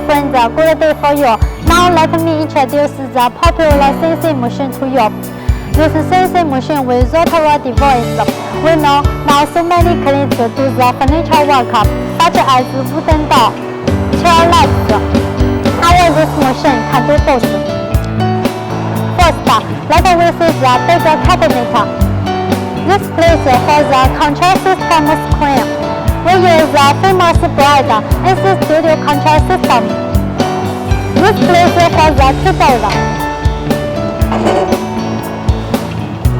friends, good day for you. Now let me introduce the popular CNC machine to you. This CNC machine with rotary device. We know now so many clients do the furniture work, such as wooden door, chair legs. However, this machine can do both. First, let us see the bigger cabinet. This place for the control system screen. We use the famous brand NC Studio control system. This place for the keyboard.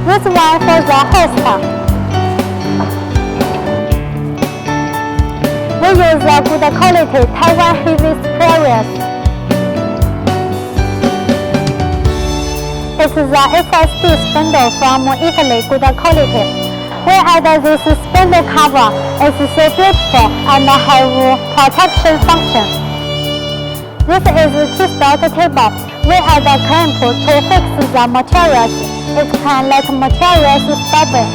This one for the host. We use the good quality Taiwan heavy sprays. It's the SSD spindle from Italy, good quality. We add this spindle cover. It's so beautiful and have protection function. This is T-start table. We add a clamp to fix the materials. It can let materials stable.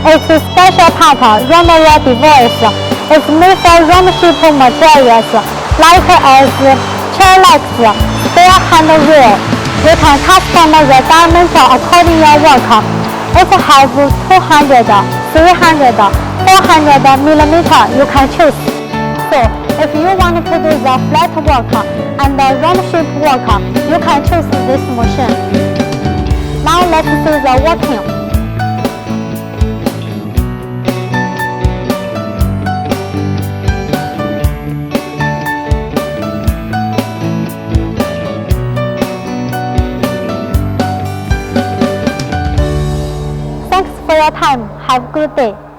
It's a special part, rotary device. It's made for round-shaped materials, like as chair legs, spare handle wheel. You can customize the diameter according to your work. It has 200, 300, 400 millimeter. You can choose. So, if you want to do the flat work and the round shape work, you can choose this machine. Now let's see the working. Thanks for your time. Have a good day.